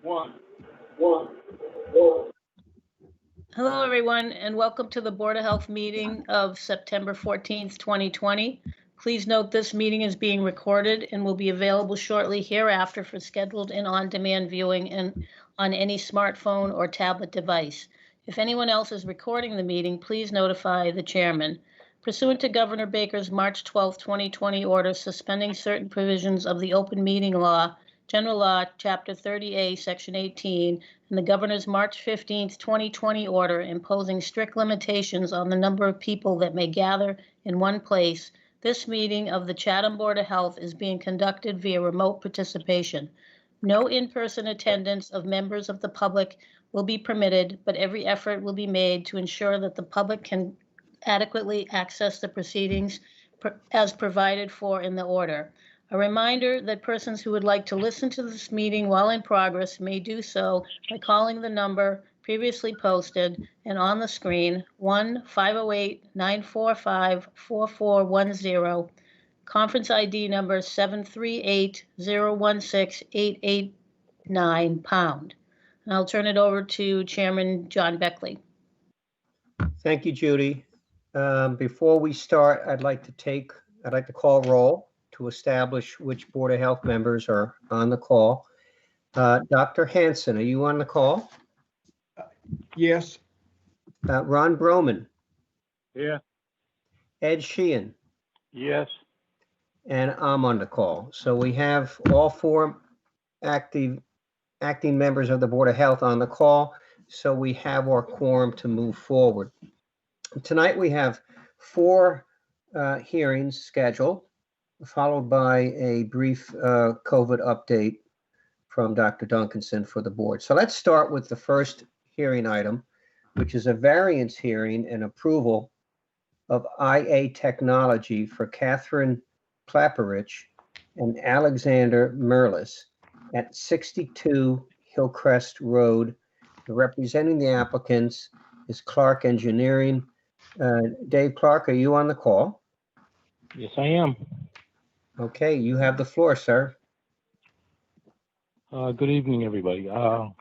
Hello, everyone, and welcome to the Board of Health meeting of September 14th, 2020. Please note this meeting is being recorded and will be available shortly hereafter for scheduled and on-demand viewing and on any smartphone or tablet device. If anyone else is recording the meeting, please notify the chairman. Pursuant to Governor Baker's March 12, 2020 order suspending certain provisions of the open meeting law, General Law, Chapter 30A, Section 18, and the Governor's March 15, 2020 order imposing strict limitations on the number of people that may gather in one place, this meeting of the Chatham Board of Health is being conducted via remote participation. No in-person attendance of members of the public will be permitted, but every effort will be made to ensure that the public can adequately access the proceedings as provided for in the order. A reminder that persons who would like to listen to this meeting while in progress may do so by calling the number previously posted and on the screen, 1-508-945-4410, conference ID number 738-016-889#. And I'll turn it over to Chairman John Beckley. Thank you, Judy. Before we start, I'd like to call roll to establish which Board of Health members are on the call. Dr. Hanson, are you on the call? Yes. Ron Broman. Yeah. Ed Sheehan. Yes. And I'm on the call. So we have all four acting members of the Board of Health on the call. So we have our quorum to move forward. Tonight we have four hearings scheduled, followed by a brief COVID update from Dr. Duncanson for the board. So let's start with the first hearing item, which is a variance hearing and approval of IA technology for Catherine Klaparich and Alexander Merlis at 62 Hillcrest Road. Representing the applicants is Clark Engineering. Dave Clark, are you on the call? Yes, I am. Okay, you have the floor, sir. Good evening, everybody.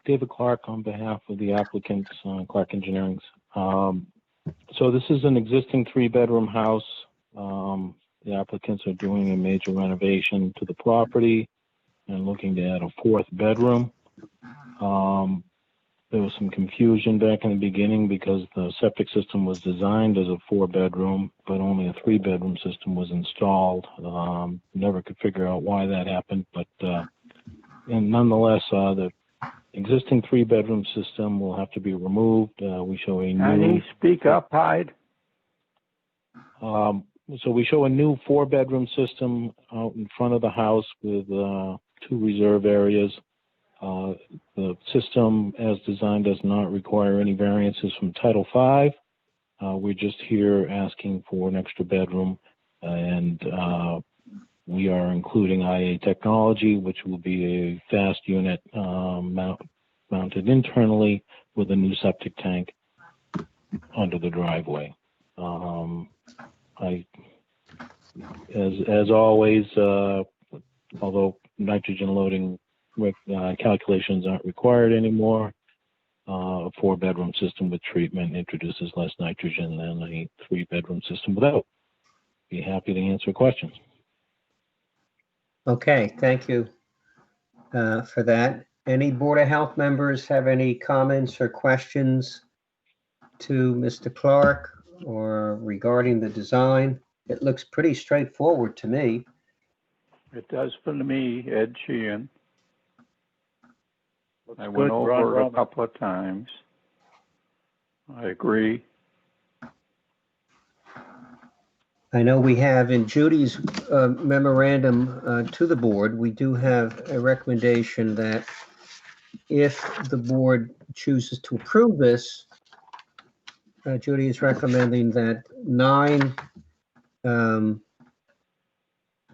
David Clark on behalf of the applicants, Clark Engineering. So this is an existing 3-bedroom house. The applicants are doing a major renovation to the property and looking to add a 4th bedroom. There was some confusion back in the beginning because the septic system was designed as a 4-bedroom, but only a 3-bedroom system was installed. Never could figure out why that happened, but and nonetheless, the existing 3-bedroom system will have to be removed. We show a new. Can you speak up, Hyde? So we show a new 4-bedroom system out in front of the house with 2 reserve areas. The system as designed does not require any variances from Title V. We're just here asking for an extra bedroom, and we are including IA technology, which will be a fast unit mounted internally with a new septic tank under the driveway. As always, although nitrogen loading calculations aren't required anymore, a 4-bedroom system with treatment introduces less nitrogen than a 3-bedroom system without. Be happy to answer questions. Okay, thank you for that. Any Board of Health members have any comments or questions to Mr. Clark or regarding the design? It looks pretty straightforward to me. It does for me, Ed Sheehan. I went over it a couple of times. I agree. I know we have in Judy's memorandum to the board, we do have a recommendation that if the board chooses to approve this, Judy is recommending that 9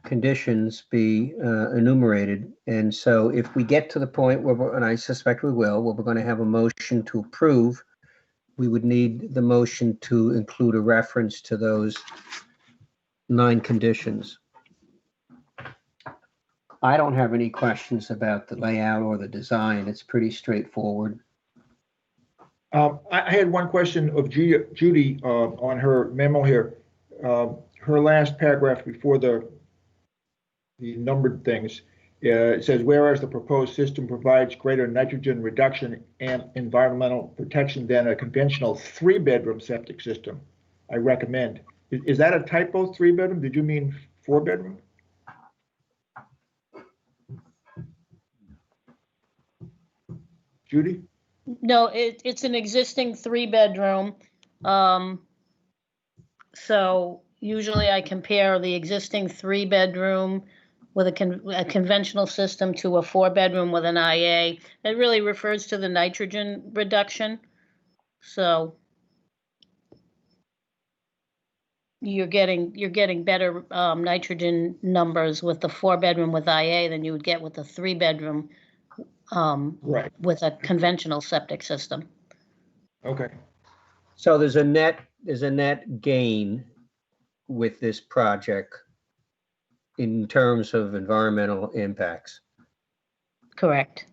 conditions be enumerated. And so if we get to the point where, and I suspect we will, where we're going to have a motion to approve, we would need the motion to include a reference to those 9 conditions. I don't have any questions about the layout or the design. It's pretty straightforward. I had one question of Judy on her memo here. Her last paragraph before the numbered things, it says, whereas the proposed system provides greater nitrogen reduction and environmental protection than a conventional 3-bedroom septic system, I recommend. Is that a typo, 3-bedroom? Did you mean 4-bedroom? Judy? No, it's an existing 3-bedroom. So usually I compare the existing 3-bedroom with a conventional system to a 4-bedroom with an IA. It really refers to the nitrogen reduction. So you're getting better nitrogen numbers with the 4-bedroom with IA than you would get with the 3-bedroom Right. with a conventional septic system. Okay. So there's a net gain with this project in terms of environmental impacts. Correct.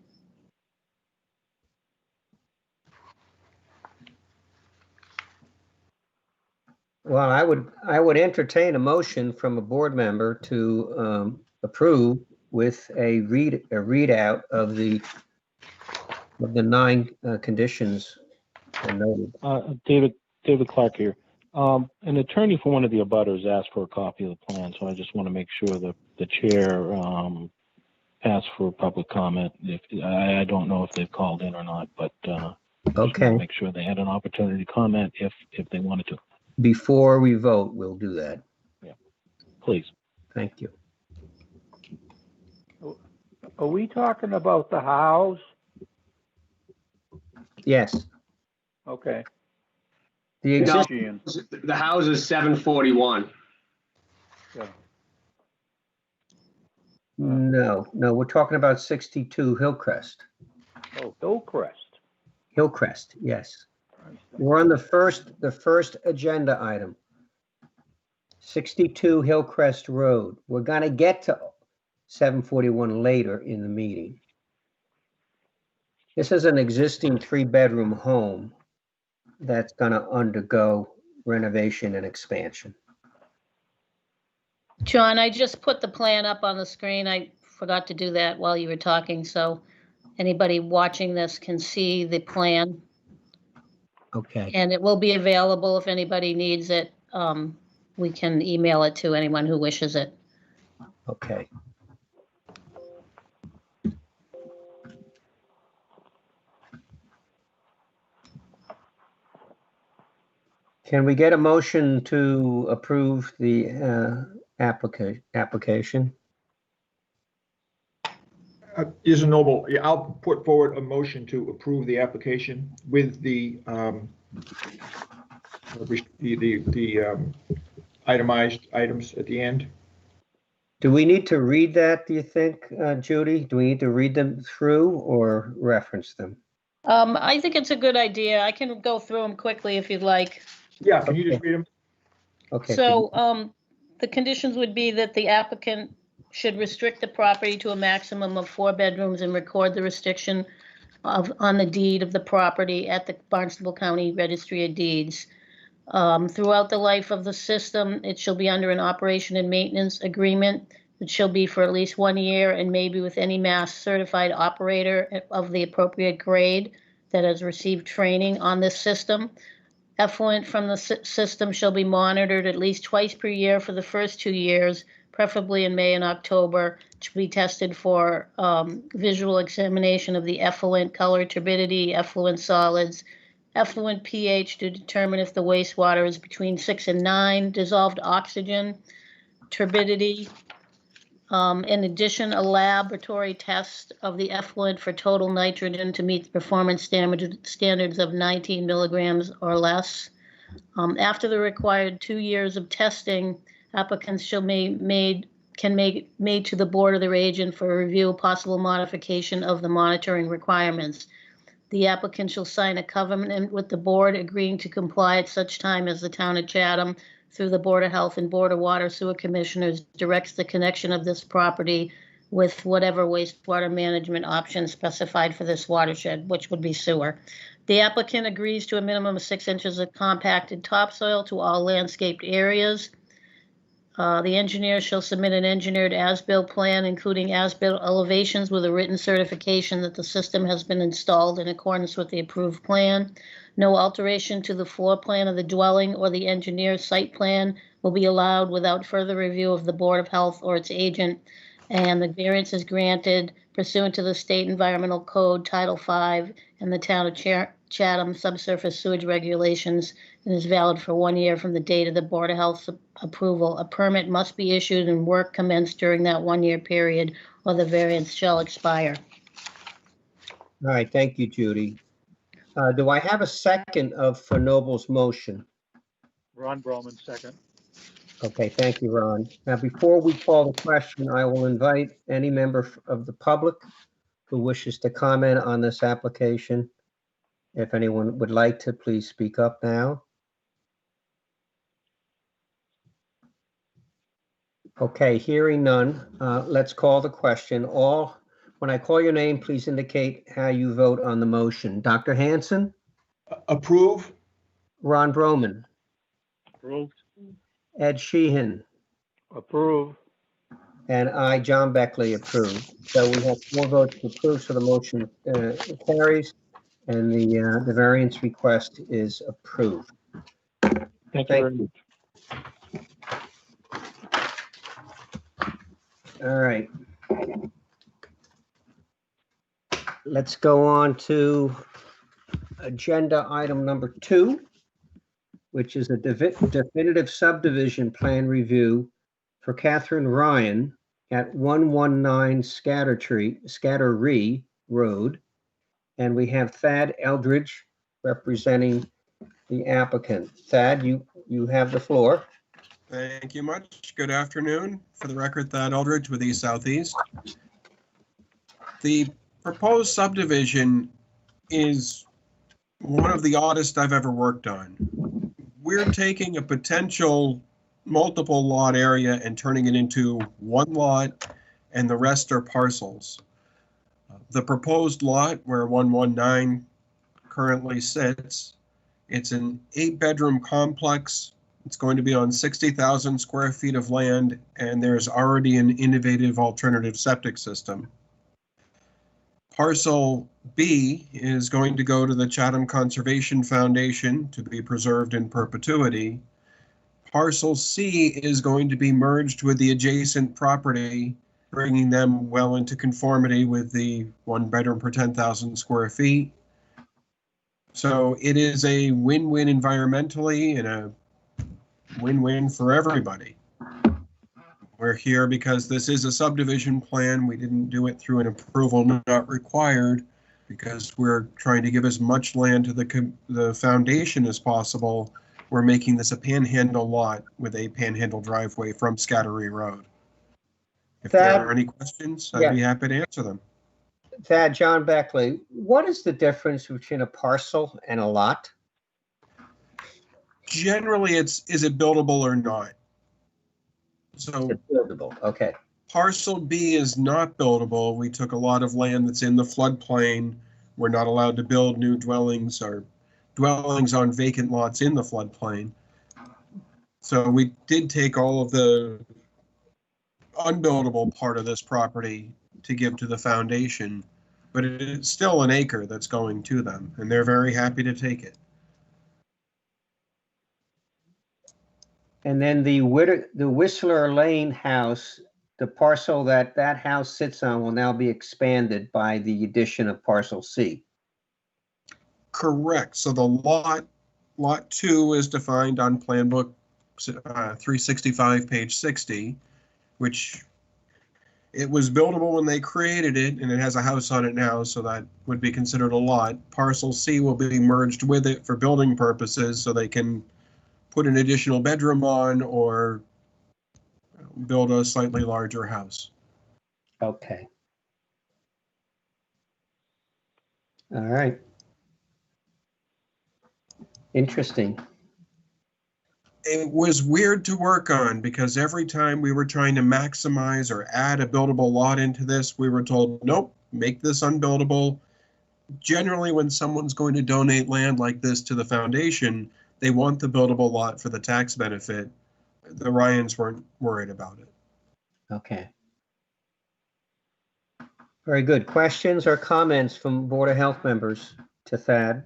Well, I would entertain a motion from a board member to approve with a readout of the 9 conditions noted. David Clark here. An attorney for one of the abutters asked for a copy of the plan, so I just want to make sure that the chair asked for public comment. I don't know if they've called in or not, but Okay. make sure they had an opportunity to comment if they wanted to. Before we vote, we'll do that. Yeah, please. Thank you. Are we talking about the house? Yes. Okay. The No. existing, The house is 741. Yeah. no, we're talking about 62 Hillcrest. Oh, Hillcrest. Hillcrest, yes. We're on the first agenda item. 62 Hillcrest Road. We're gonna get to 741 later in the meeting. This is an existing 3-bedroom home that's gonna undergo renovation and expansion. John, I just put the plan up on the screen. I forgot to do that while you were talking, so anybody watching this can see the plan. Okay. And it will be available if anybody needs it. We can email it to anyone who wishes it. Okay. Can we get a motion to approve the application? Is Noble, yeah, I'll put forward a motion to approve the application with the itemized items at the end. Do we need to read that, do you think, Judy? Do we need to read them through or reference them? I think it's a good idea. I can go through them quickly if you'd like. Yeah, can you just read them? Okay. So the conditions would be that the applicant should restrict the property to a maximum of 4 bedrooms and record the restriction on the deed of the property at the Barnstable County Registry of Deeds. Throughout the life of the system, it shall be under an operation and maintenance agreement. It shall be for at least 1 year and maybe with any mass certified operator of the appropriate grade that has received training on this system. Effluent from the system shall be monitored at least twice per year for the first 2 years, preferably in May and October, to be tested for visual examination of the effluent, color, turbidity, effluent solids, effluent pH to determine if the wastewater is between 6 and 9, dissolved oxygen, turbidity. In addition, a laboratory test of the effluent for total nitrogen to meet the performance standards of 19 milligrams or less. After the required 2 years of testing, applicants shall make to the board of their agent for review possible modification of the monitoring requirements. The applicant shall sign a covenant with the board agreeing to comply at such time as the town of Chatham, through the Board of Health and Board of Water Sewer Commissioners, directs the connection of this property with whatever wastewater management option specified for this watershed, which would be sewer. The applicant agrees to a minimum of 6 inches of compacted topsoil to all landscaped areas. The engineer shall submit an engineered as-built plan, including as-built elevations with a written certification that the system has been installed in accordance with the approved plan. No alteration to the floor plan of the dwelling or the engineer's site plan will be allowed without further review of the Board of Health or its agent, and the variance is granted pursuant to the State Environmental Code, Title V, and the Town of Chatham Subsurface Sewage Regulations, and is valid for 1 year from the date of the Board of Health's approval. A permit must be issued and work commenced during that 1 year period, or the variance shall expire. All right, thank you, Judy. Do I have a second for Noble's motion? Ron Broman, second. Okay, thank you, Ron. Now, before we call the question, I will invite any member of the public who wishes to comment on this application. If anyone would like to, please speak up now. Okay, hearing none, let's call the question. When I call your name, please indicate how you vote on the motion. Dr. Hanson? Approve? Ron Broman? Approved. Ed Sheehan? Approve. And I, John Beckley, approve. So we have 4 votes to approve, so the motion carries, and the variance request is approved. Thank you very much. All right. Let's go on to agenda item number 2, which is a definitive subdivision plan review for Catherine Ryan at 119 Scattery Road. And we have Thad Eldridge representing the applicant. Thad, you have the floor. Thank you much. Good afternoon. For the record, Thad Eldridge with East Southeast. The proposed subdivision is one of the oddest I've ever worked on. We're taking a potential multiple lot area and turning it into one lot, and the rest are parcels. The proposed lot where 119 currently sits, it's an 8-bedroom complex. It's going to be on 60,000 square feet of land, and there's already an innovative alternative septic system. Parcel B is going to go to the Chatham Conservation Foundation to be preserved in perpetuity. Parcel C is going to be merged with the adjacent property, bringing them well into conformity with the 1 bedroom per 10,000 square feet. So it is a win-win environmentally and a win-win for everybody. We're here because this is a subdivision plan. We didn't do it through an approval not required because we're trying to give as much land to the foundation as possible. We're making this a panhandle lot with a panhandle driveway from Scattery Road. If there are any questions, I'd be happy to answer them. Thad, John Beckley, what is the difference between a parcel and a lot? Generally, is it buildable or not? So It's buildable, okay. Parcel B is not buildable. We took a lot of land that's in the floodplain. We're not allowed to build new dwellings or dwellings on vacant lots in the floodplain. So we did take all of the unbuildable part of this property to give to the foundation, but it's still an acre that's going to them, and they're very happy to take it. And then the Whistler Lane house, the parcel that house sits on will now be expanded by the addition of parcel C. Correct. So the lot 2 is defined on Plan Book 365, page 60, which it was buildable when they created it, and it has a house on it now, so that would be considered a lot. Parcel C will be merged with it for building purposes, so they can put an additional bedroom on or build a slightly larger house. Okay. All right. Interesting. it was weird to work on because every time we were trying to maximize or add a buildable lot into this, we were told, nope, make this unbuildable. Generally, when someone's going to donate land like this to the foundation, they want the buildable lot for the tax benefit. The Ryans weren't worried about it. Okay. Very good. Questions or comments from Board of Health members to Thad?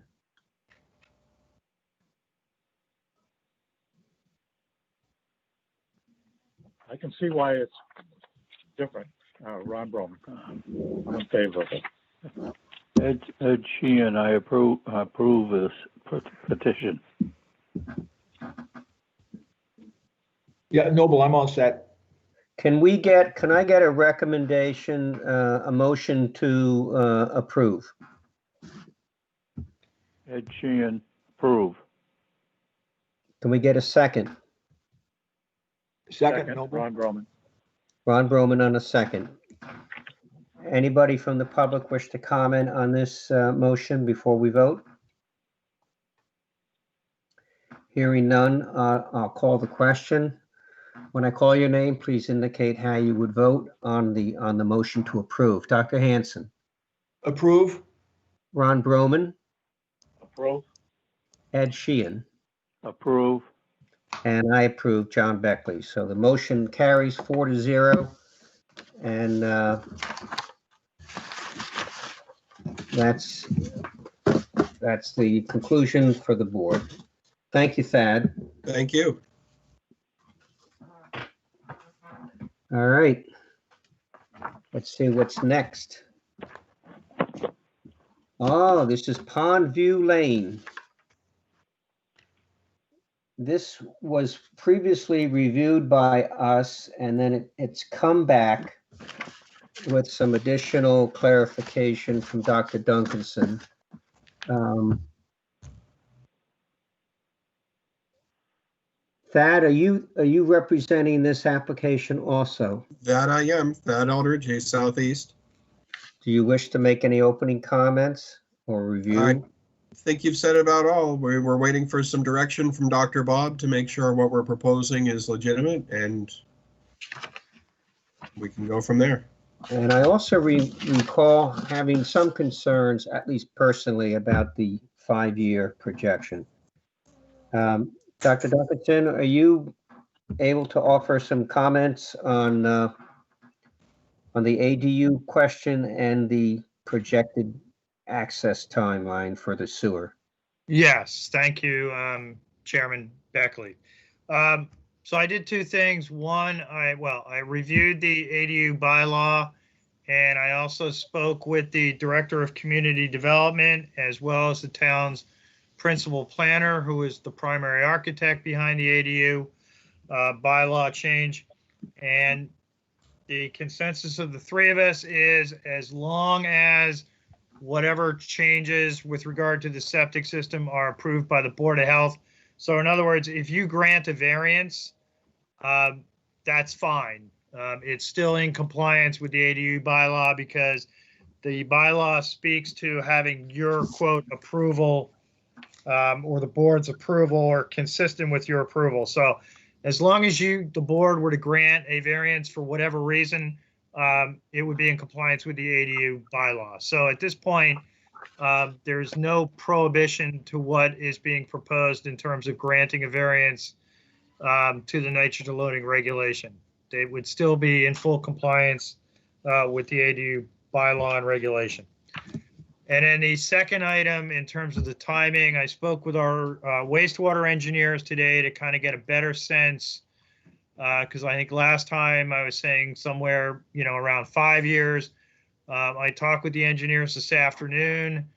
I can see why it's different. Ron Broman, I'm in favor of it. Ed Sheehan, I approve this petition. Yeah, Noble, I'm all set. Can I get a recommendation, a motion to approve? Ed Sheehan, approve. Can we get a second? Second, Noble. Ron Broman. Ron Broman on a second. Anybody from the public wish to comment on this motion before we vote? Hearing none, I'll call the question. When I call your name, please indicate how you would vote on the motion to approve. Dr. Hanson. Approve. Ron Broman. Approve. Ed Sheehan. Approve. And I approve, John Beckley. So the motion carries 4-0. And that's the conclusion for the board. Thank you, Thad. Thank you. All right. Let's see what's next. Oh, this is Pondview Lane. This was previously reviewed by us, and then it's come back with some additional clarification from Dr. Duncanson. Thad, are you representing this application also? That I am. Thad Eldridge, East Southeast. Do you wish to make any opening comments or review? I think you've said about all. We're waiting for some direction from Dr. Bob to make sure what we're proposing is legitimate, and we can go from there. And I also recall having some concerns, at least personally, about the 5-year projection. Dr. Duncanson, are you able to offer some comments on the ADU question and the projected access timeline for the sewer? Yes, thank you, Chairman Beckley. So I did two things. One, I reviewed the ADU bylaw, and I also spoke with the Director of Community Development as well as the town's principal planner, who is the primary architect behind the ADU bylaw change. And the consensus of the three of us is, as long as whatever changes with regard to the septic system are approved by the Board of Health. So in other words, if you grant a variance, that's fine. It's still in compliance with the ADU bylaw because the bylaw speaks to having your quote approval or the board's approval or consistent with your approval. So as long as the board were to grant a variance for whatever reason, it would be in compliance with the ADU bylaw. So at this point, there's no prohibition to what is being proposed in terms of granting a variance to the nitrogen loading regulation. They would still be in full compliance with the ADU bylaw and regulation. And then the second item, in terms of the timing, I spoke with our wastewater engineers today to kind of get a better sense, because I think last time I was saying somewhere, around 5 years. I talked with the engineers this afternoon,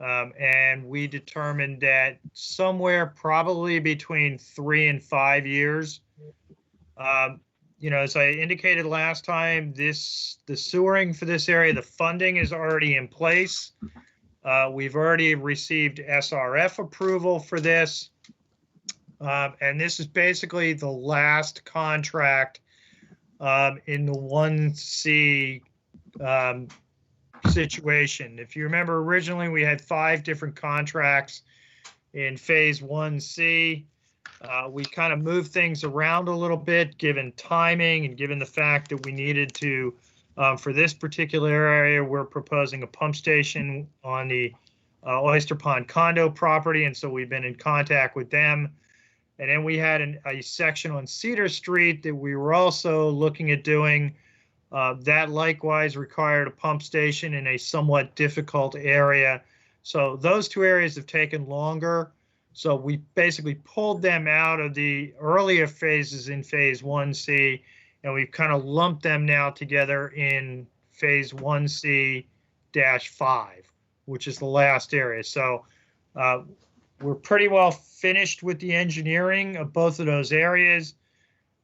and we determined that somewhere probably between 3 and 5 years. As I indicated last time, the sewering for this area, the funding is already in place. We've already received SRF approval for this. And this is basically the last contract in the 1C situation. If you remember, originally we had 5 different contracts in phase 1C. We kind of moved things around a little bit, given timing and given the fact that we needed to, for this particular area, we're proposing a pump station on the Oyster Pond condo property, and so we've been in contact with them. And then we had a section on Cedar Street that we were also looking at doing. That likewise required a pump station in a somewhat difficult area. So those two areas have taken longer. So we basically pulled them out of the earlier phases in phase 1C, and we've kind of lumped them now together in phase 1C-5, which is the last area. So we're pretty well finished with the engineering of both of those areas.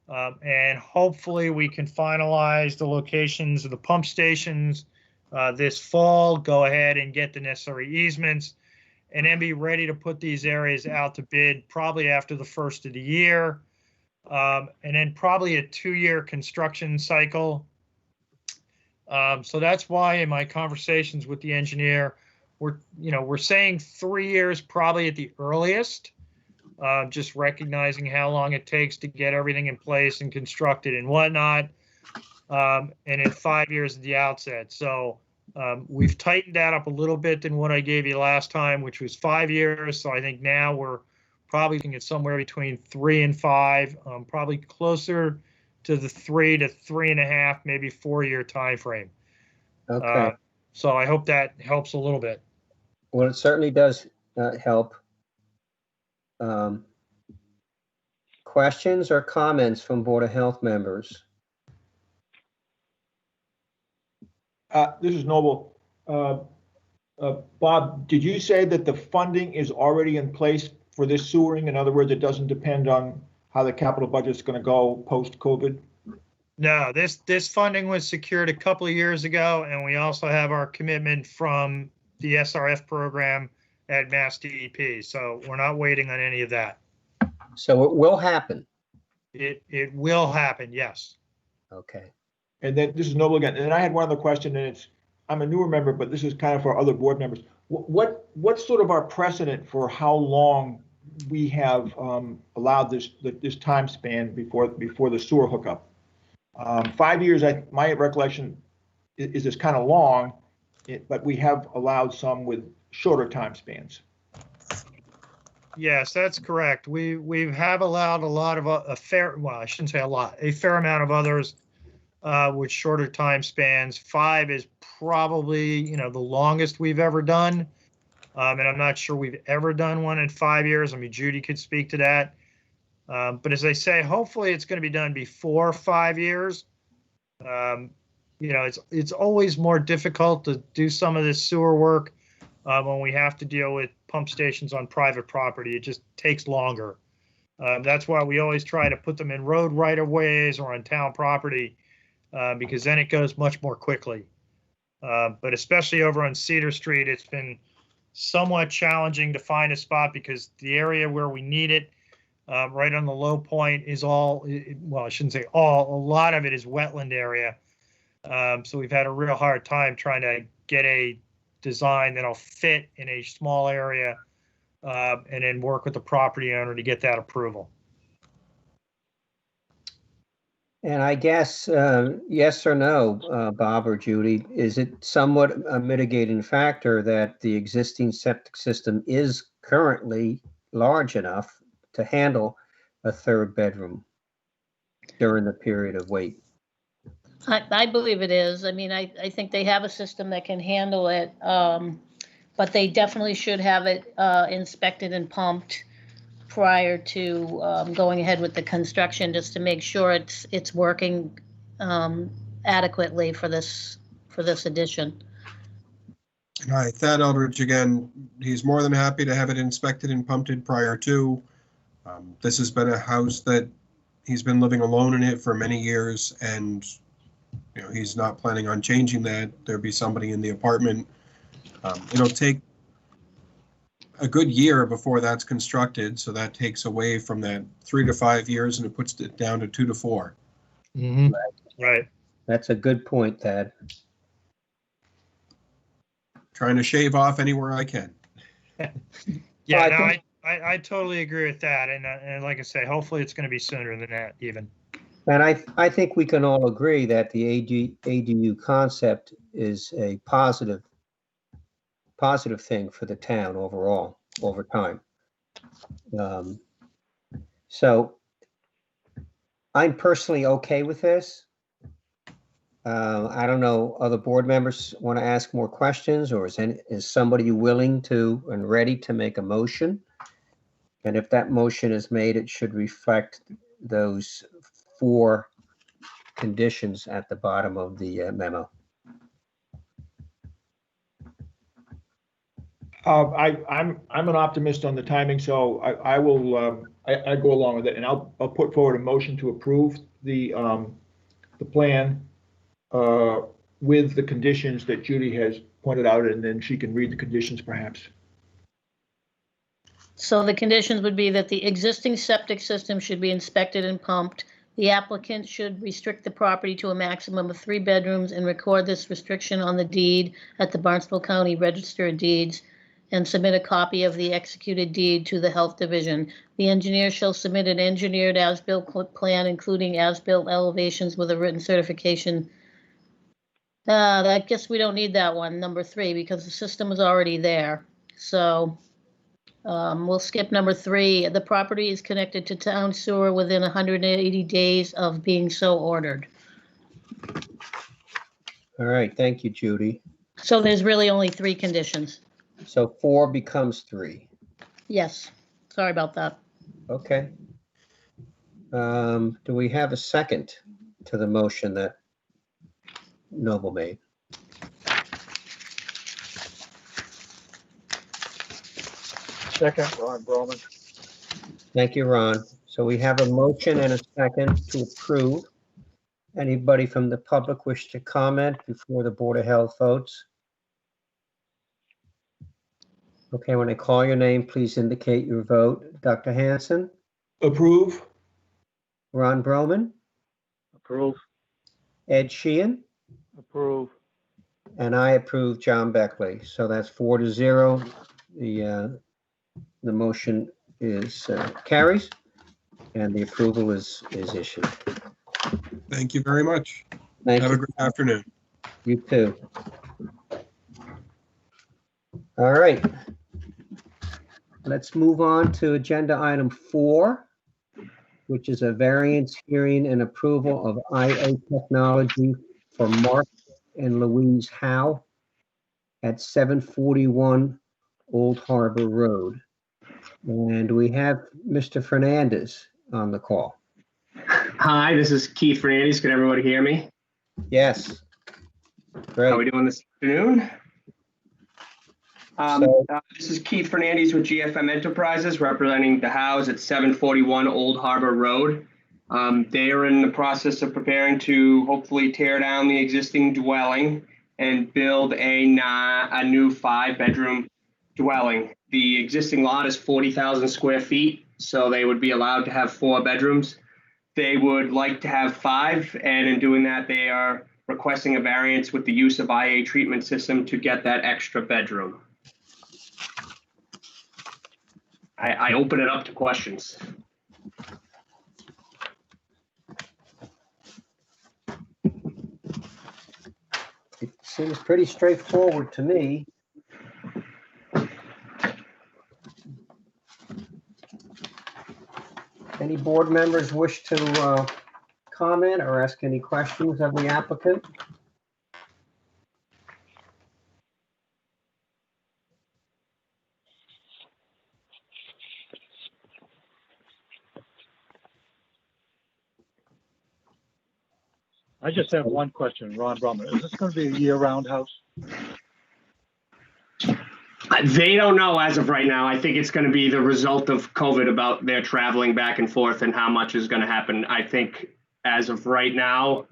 And hopefully we can finalize the locations of the pump stations this fall, go ahead and get the necessary easements, and then be ready to put these areas out to bid probably after the first of the year. And then probably a 2-year construction cycle. So that's why in my conversations with the engineer, we're saying 3 years probably at the earliest, just recognizing how long it takes to get everything in place and constructed and whatnot, and in 5 years at the outset. So we've tightened that up a little bit than what I gave you last time, which was 5 years. So I think now we're probably looking at somewhere between 3 and 5, probably closer to the 3 to 3.5, maybe 4-year time frame. Okay. So I hope that helps a little bit. Well, it certainly does help. Questions or comments from Board of Health members? This is Noble. Bob, did you say that the funding is already in place for this sewering? In other words, it doesn't depend on how the capital budget is going to go post-COVID? No, this funding was secured a couple of years ago, and we also have our commitment from the SRF program at Mass DEP. So we're not waiting on any of that. So it will happen. It will happen, yes. Okay. And then this is Noble again. And then I had one other question, and I'm a newer member, but this is kind of for other board members. What's sort of our precedent for how long we have allowed this time span before the sewer hookup? 5 years, my recollection is this kind of long, but we have allowed some with shorter time spans. Yes, that's correct. We have allowed a lot of a fair amount of others with shorter time spans. 5 is probably the longest we've ever done, and I'm not sure we've ever done one in 5 years. I mean, Judy could speak to that. But as I say, hopefully it's going to be done before 5 years. It's always more difficult to do some of this sewer work when we have to deal with pump stations on private property. It just takes longer. That's why we always try to put them in road right-of-ways or on town property, because then it goes much more quickly. But especially over on Cedar Street, it's been somewhat challenging to find a spot because the area where we need it, right on the low point, is well, I shouldn't say all, a lot of it is wetland area. So we've had a real hard time trying to get a design that'll fit in a small area, and then work with the property owner to get that approval. And I guess, yes or no, Bob or Judy, is it somewhat a mitigating factor that the existing septic system is currently large enough to handle a 3rd bedroom during the period of wait? I believe it is. I mean, I think they have a system that can handle it, but they definitely should have it inspected and pumped prior to going ahead with the construction, just to make sure it's working adequately for this addition. Hi, Thad Eldridge again. He's more than happy to have it inspected and pumped prior to. This has been a house that he's been living alone in it for many years, and he's not planning on changing that. There'll be somebody in the apartment. It'll take a good year before that's constructed, so that takes away from that 3 to 5 years, and it puts it down to 2 to 4. Mm-hmm. Right. That's a good point, Thad. Trying to shave off anywhere I can. Yeah, I totally agree with that. And like I say, hopefully it's going to be sooner than that even. And I think we can all agree that the ADU concept is a positive thing for the town overall, over time. So I'm personally okay with this. I don't know, other board members want to ask more questions, or is somebody willing to and ready to make a motion? And if that motion is made, it should reflect those 4 conditions at the bottom of the memo. I'm an optimist on the timing, so I will I go along with it, and I'll put forward a motion to approve the plan with the conditions that Judy has pointed out, and then she can read the conditions perhaps. So the conditions would be that the existing septic system should be inspected and pumped. The applicant should restrict the property to a maximum of 3 bedrooms and record this restriction on the deed at the Barnstable County Register of Deeds and submit a copy of the executed deed to the Health Division. The engineer shall submit an engineered as-built plan, including as-built elevations with a written certification. I guess we don't need that one, number 3, because the system is already there. So we'll skip number 3. The property is connected to town sewer within 180 days of being so ordered. All right, thank you, Judy. So there's really only 3 conditions. So 4 becomes 3. Yes, sorry about that. Okay. Do we have a second to the motion that Noble made? Second, Ron Broman. Thank you, Ron. So we have a motion and a second to approve. Anybody from the public wish to comment before the Board of Health votes? Okay, when I call your name, please indicate your vote. Dr. Hanson, Approve. Ron Broman, Approve. Ed Sheehan, Approve. and I approve, John Beckley. So that's 4-0. The motion is carries, and the approval is issued. Thank you very much. Thank Have a you. great afternoon. You too. All right. Let's move on to agenda item 4, which is a variance hearing and approval of IA technology for Mark and Louise Howe at 741 Old Harbor Road. And we have Mr. Fernandez on the call. Hi, this is Keith Fernandez. Can everybody hear me? Yes. How are we Great. doing this afternoon? So- This is Keith Fernandez with GFM Enterprises, representing the house at 741 Old Harbor Road. They are in the process of preparing to hopefully tear down the existing dwelling and build a new 5-bedroom dwelling. The existing lot is 40,000 square feet, so they would be allowed to have 4 bedrooms. They would like to have 5, and in doing that, they are requesting a variance with the use of IA treatment system to get that extra bedroom. I open it up to questions. It seems pretty straightforward to me. Any board members wish to comment or ask any questions of the applicant? I just have one question, Ron Broman. Is this going to be a year-round house? They don't know as of right now. I think it's going to be the result of COVID about their traveling back and forth and how much is going to happen. I think as of right now,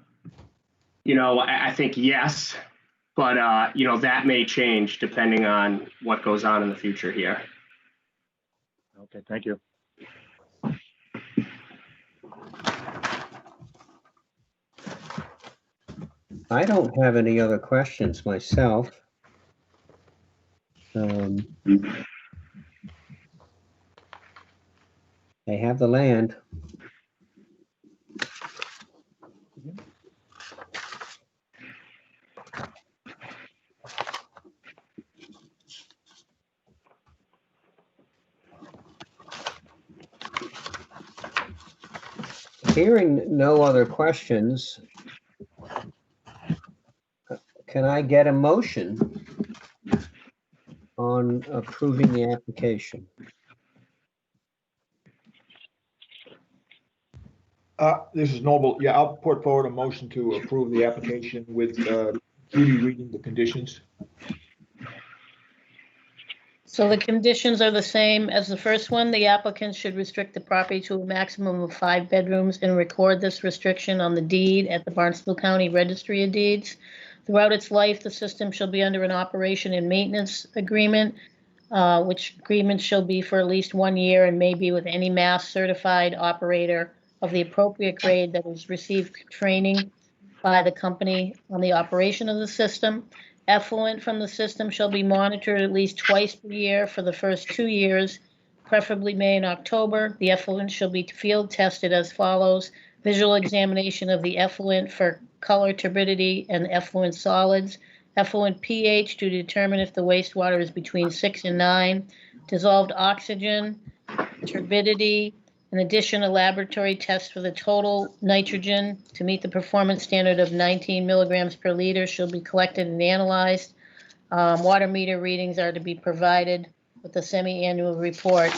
I think yes, but that may change depending on what goes on in the future here. Okay, thank you. I don't have any other questions myself. They have the land. Hearing no other questions, can I get a motion on approving the application? This is Noble. Yeah, I'll put forward a motion to approve the application with Judy reading the conditions. So the conditions are the same as the first one. The applicant should restrict the property to a maximum of 5 bedrooms and record this restriction on the deed at the Barnstable County Registry of Deeds. Throughout its life, the system shall be under an operation and maintenance agreement, which agreement shall be for at least 1 year and may be with any mass certified operator of the appropriate grade that has received training by the company on the operation of the system. Effluent from the system shall be monitored at least twice per year for the first 2 years, preferably May and October. The effluent shall be field tested as follows: visual examination of the effluent for color, turbidity, and effluent solids, effluent pH to determine if the wastewater is between 6 and 9, dissolved oxygen, turbidity. In addition, a laboratory test for the total nitrogen to meet the performance standard of 19 milligrams per liter shall be collected and analyzed. Water meter readings are to be provided with the semi-annual report.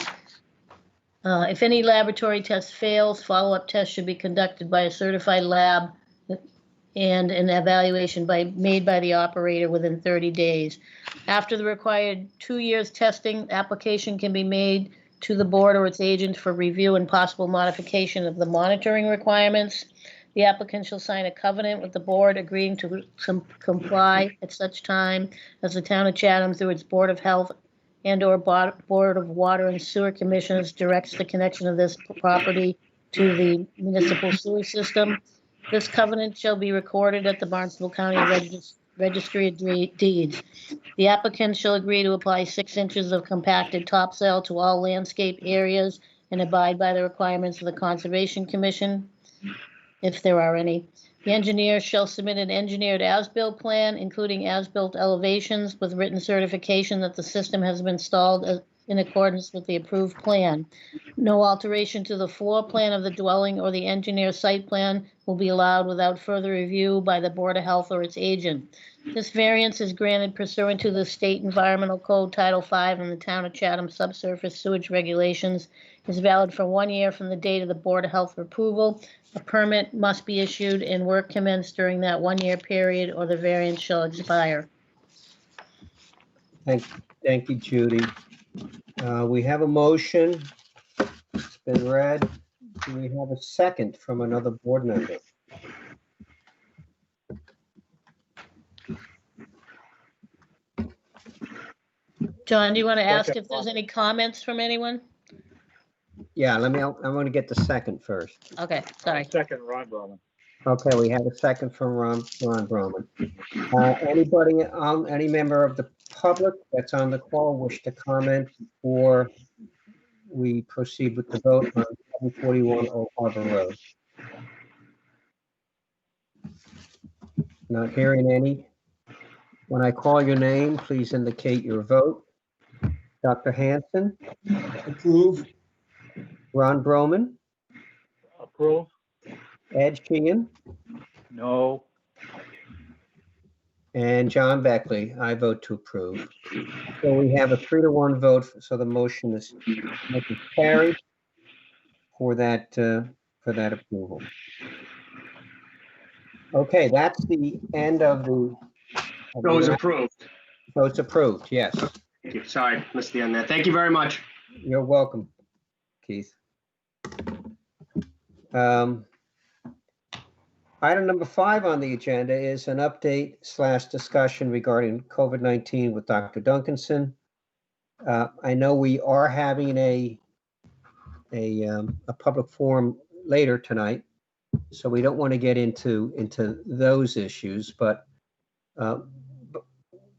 If any laboratory test fails, follow-up tests should be conducted by a certified lab and an evaluation made by the operator within 30 days. After the required 2 years testing, application can be made to the board or its agent for review and possible modification of the monitoring requirements. The applicant shall sign a covenant with the board agreeing to comply at such time as the town of Chatham, through its Board of Health and/or Board of Water and Sewer Commissioners, directs the connection of this property to the municipal sewer system. This covenant shall be recorded at the Barnstable County Registry of Deeds. The applicant shall agree to apply 6 inches of compacted topsoil to all landscape areas and abide by the requirements of the Conservation Commission, if there are any. The engineer shall submit an engineered as-built plan, including as-built elevations, with written certification that the system has been installed in accordance with the approved plan. No alteration to the floor plan of the dwelling or the engineer's site plan will be allowed without further review by the Board of Health or its agent. This variance is granted pursuant to the State Environmental Code Title V and the Town of Chatham Subsurface Sewage Regulations. Is valid for 1 year from the date of the Board of Health approval. A permit must be issued and work commenced during that 1 year period, or the variance shall expire. Thank you, Judy. We have a motion. It's been read. Do we have a second from another board member? John, do you want to ask if there's any comments from anyone? Yeah, I'm going to get the second first. Okay, sorry. Second, Ron Broman. Okay, we have a second from Ron Broman. Any member of the public that's on the call wish to comment before we proceed with the vote on 741 Old Harbor Road? Not hearing any. When I call your name, please indicate your vote. Dr. Hanson? Approve. Ron Broman? Approve? Ed Sheehan? No. And John Beckley, I vote to approve. So we have a 3-to-1 vote, so the motion is carried for that approval. Okay, that's the end of the. So it's approved. So it's approved, yes. Thank you. Sorry, missed the end there. Thank you very much. You're welcome, Keith. Item number 5 on the agenda is an update/discussion regarding COVID-19 with Dr. Duncanson. I know we are having a public forum later tonight, so we don't want to get into those issues. But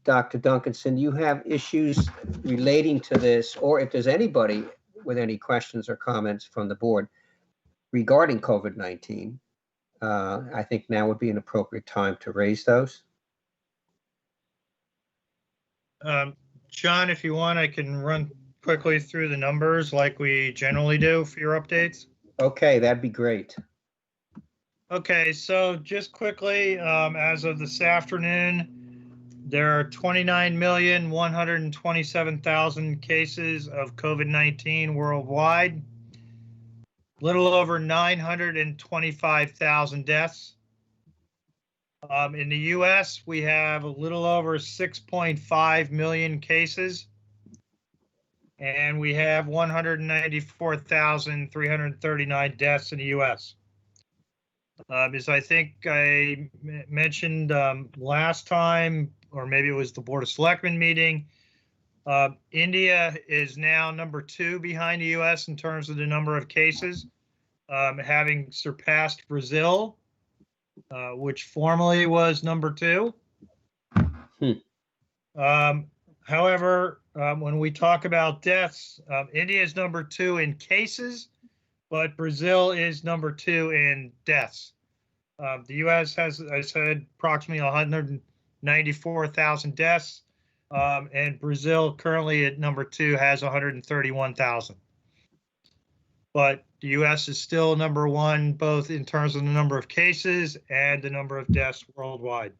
Dr. Duncanson, you have issues relating to this, or if there's anybody with any questions or comments from the board regarding COVID-19, I think now would be an appropriate time to raise those. John, if you want, I can run quickly through the numbers like we generally do for your updates. Okay, that'd be great. Okay, so just quickly, as of this afternoon, there are 29,127,000 cases of COVID-19 worldwide, little over 925,000 deaths. In the US, we have a little over 6.5 million cases, and we have 194,339 deaths in the US. As I think I mentioned last time, or maybe it was the Board of Selectmen meeting, India is now number 2 behind the US in terms of the number of cases, having surpassed Brazil, which formerly was number 2. However, when we talk about deaths, India is number 2 in cases, but Brazil is number 2 in deaths. The US has, as I said, approximately 194,000 deaths, and Brazil currently at number 2 has 131,000. But the US is still number 1, both in terms of the number of cases and the number of deaths worldwide.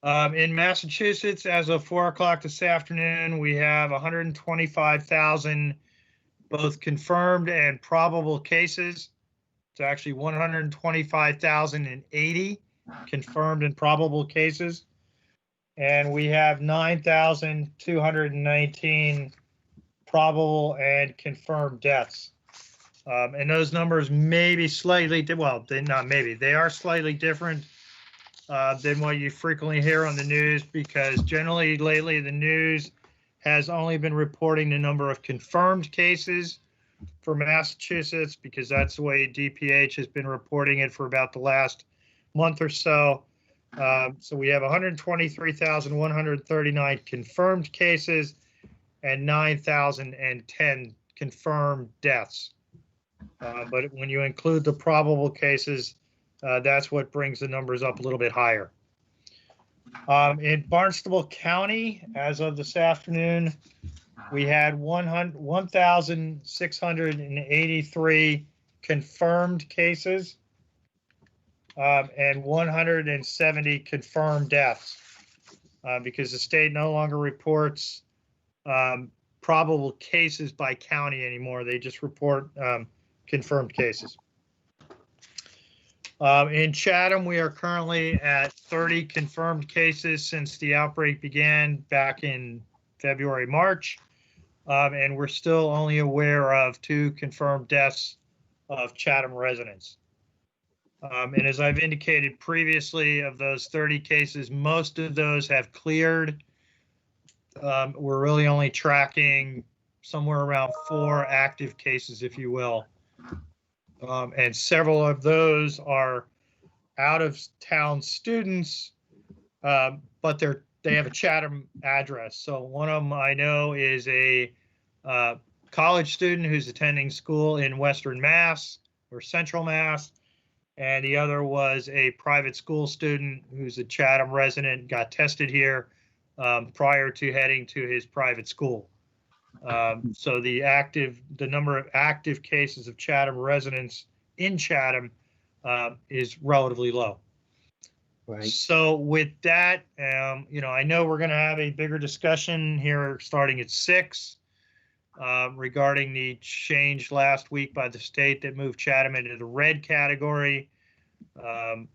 In Massachusetts, as of 4 o'clock this afternoon, we have 125,000 both confirmed and probable cases. It's actually 125,080 confirmed and probable cases. And we have 9,219 probable and confirmed deaths. And those numbers may be slightly, well, they are slightly different than what you frequently hear on the news, because generally lately the news has only been reporting the number of confirmed cases for Massachusetts, because that's the way DPH has been reporting it for about the last month or so. So we have 123,139 confirmed cases and 9,010 confirmed deaths. But when you include the probable cases, that's what brings the numbers up a little bit higher. In Barnstable County, as of this afternoon, we had 1,683 confirmed cases and 170 confirmed deaths, because the state no longer reports probable cases by county anymore. They just report confirmed cases. In Chatham, we are currently at 30 confirmed cases since the outbreak began back in February, March, and we're still only aware of 2 confirmed deaths of Chatham residents. And as I've indicated previously, of those 30 cases, most of those have cleared. We're really only tracking somewhere around 4 active cases, if you will. And several of those are out-of-town students, but they have a Chatham address. So one of them I know is a college student who's attending school in Western Mass or Central Mass, and the other was a private school student who's a Chatham resident, got tested here prior to heading to his private school. So the number of active cases of Chatham residents in Chatham is relatively low. Right. So with that, I know we're going to have a bigger discussion here starting at 6 regarding the change last week by the state that moved Chatham into the red category. And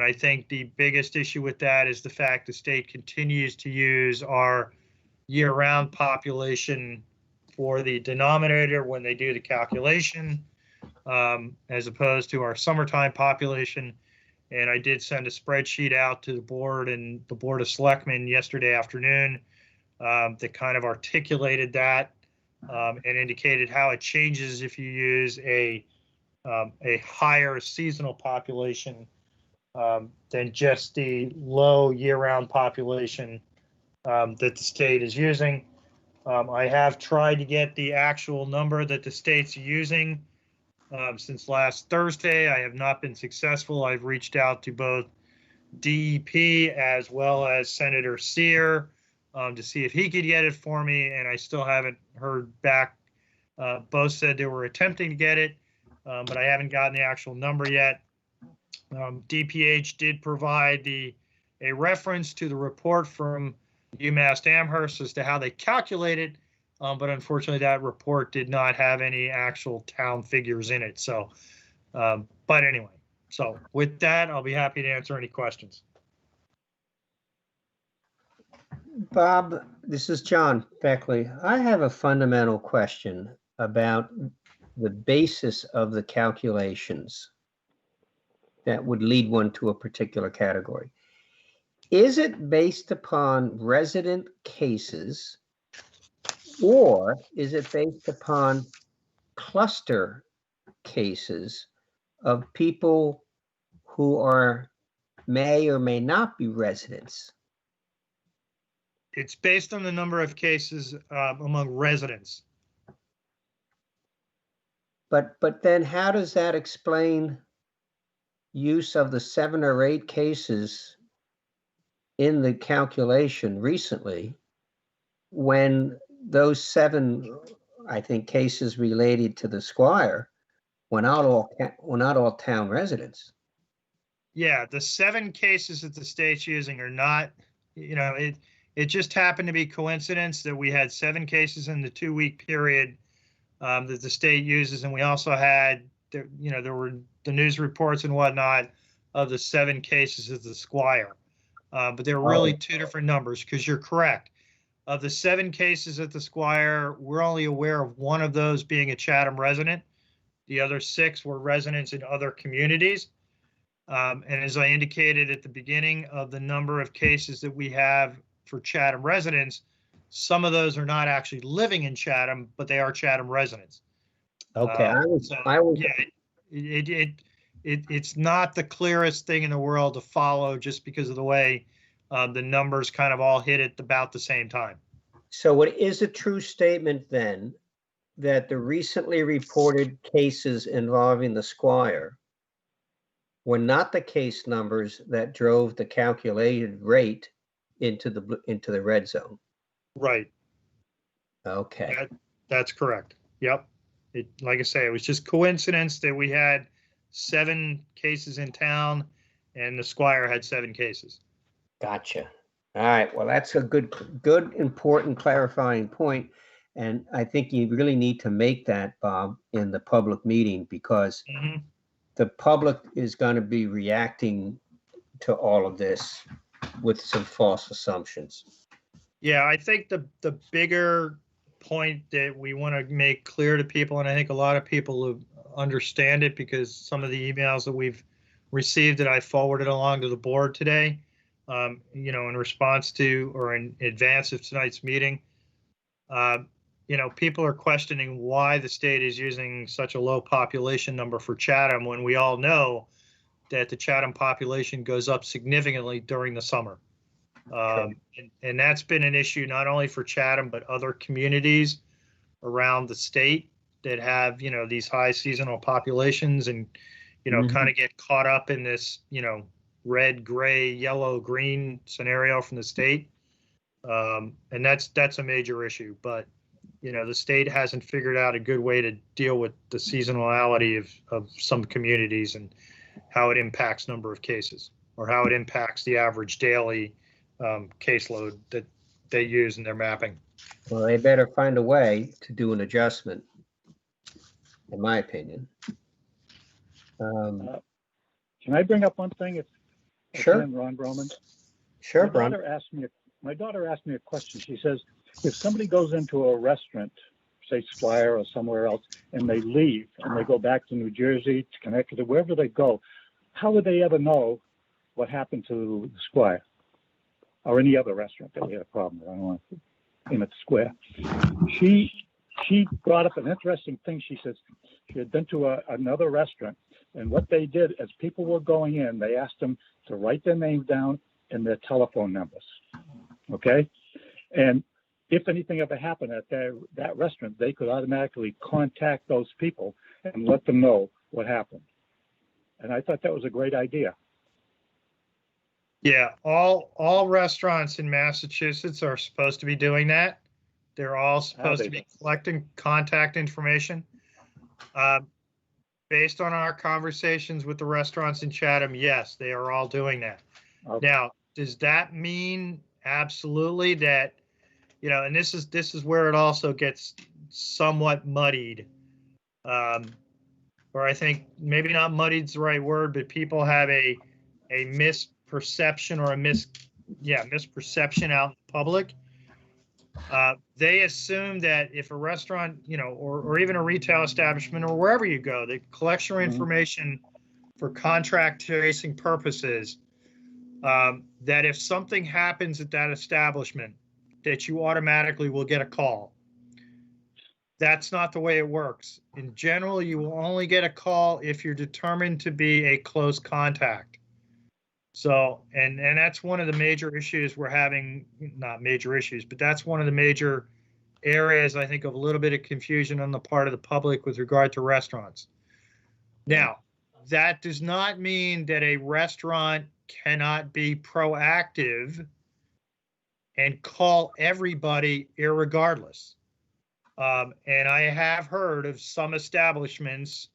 I think the biggest issue with that is the fact the state continues to use our year-round population for the denominator when they do the calculation, as opposed to our summertime population. And I did send a spreadsheet out to the board and the Board of Selectmen yesterday afternoon that kind of articulated that and indicated how it changes if you use a higher seasonal population than just the low year-round population that the state is using. I have tried to get the actual number that the state's using since last Thursday. I have not been successful. I've reached out to both DEP as well as Senator Sear to see if he could get it for me, and I still haven't heard back. Both said they were attempting to get it, but I haven't gotten the actual number yet. DPH did provide a reference to the report from UMass Amherst as to how they calculate it, but unfortunately that report did not have any actual town figures in it. So, but anyway, so with that, I'll be happy to answer any questions. Bob, this is John Beckley. I have a fundamental question about the basis of the calculations that would lead one to a particular category. Is it based upon resident cases, or is it based upon cluster cases of people who may or may not be residents? It's based on the number of cases among residents. But then how does that explain use of the 7 or 8 cases in the calculation recently, when those 7, I think, cases related to the Squire were not all town residents? Yeah, the 7 cases that the state's using are not, it just happened to be coincidence that we had 7 cases in the 2-week period that the state uses, and we also had, there were the news reports and whatnot of the 7 cases of the Squire. But they're really 2 different numbers, because you're correct. Of the 7 cases at the Squire, we're only aware of 1 of those being a Chatham resident. The other 6 were residents in other communities. And as I indicated at the beginning, of the number of cases that we have for Chatham residents, some of those are not actually living in Chatham, but they are Chatham residents. Okay, It's not the clearest thing in the world to follow, just because of the way the numbers kind of all hit at about the same time. So it is a true statement then that the recently reported cases involving the Squire were not the case numbers that drove the calculated rate into the red zone? Right. Okay. That's correct. Yep. Like I say, it was just coincidence that we had 7 cases in town and the Squire had 7 cases. Gotcha. All right. Well, that's a good, important clarifying point. And I think you really need to make that, Bob, in the public meeting, because the public is going to be reacting to all of this with some false assumptions. Yeah, I think the bigger point that we want to make clear to people, and I think a lot of people understand it because some of the emails that we've received that I forwarded along to the board today, in response to or in advance of tonight's meeting, people are questioning why the state is using such a low population number for Chatham, when we all know that the Chatham population goes up significantly during the summer. And that's been an issue not only for Chatham, but other communities around the state that have, these high seasonal populations and, kind of get caught up in this, red, gray, yellow, green scenario from the state. And that's a major issue. But, the state hasn't figured out a good way to deal with the seasonality of some communities and how it impacts number of cases, or how it impacts the average daily caseload that they use in their mapping. Well, they better find a way to do an adjustment, in my opinion. Can I bring up one thing? If Sure. Ron Broman. Sure, My Brian. daughter asked me a question. She says, if somebody goes into a restaurant, say Squire or somewhere else, and they leave and they go back to New Jersey, to Connecticut, wherever they go, how would they ever know what happened to the Squire or any other restaurant that we had a problem with? I don't want to name it Square. She brought up an interesting thing. She says she had been to another restaurant, and what they did as people were going in, they asked them to write their names down and their telephone numbers. Okay? And if anything ever happened at that restaurant, they could automatically contact those people and let them know what happened. And I thought that was a great idea. Yeah, all restaurants in Massachusetts are supposed to be doing that. They're all supposed to be collecting contact information. Based on our conversations with the restaurants in Chatham, yes, they are all doing that. Okay. Now, does that mean absolutely that, you know, and this is where it also gets somewhat muddied, or I think maybe not muddied's the right word, but people have a misperception or misperception out in the public. They assume that if a restaurant, you know, or even a retail establishment or wherever you go, that collects your information for contract tracing purposes, that if something happens at that establishment, that you automatically will get a call. That's not the way it works. In general, you will only get a call if you're determined to be a close contact. So, and that's one of the major issues we're having, not major issues, but that's one of the major areas, I think, of a little bit of confusion on the part of the public with regard to restaurants. Now, that does not mean that a restaurant cannot be proactive and call everybody irregardless. And I have heard of some establishments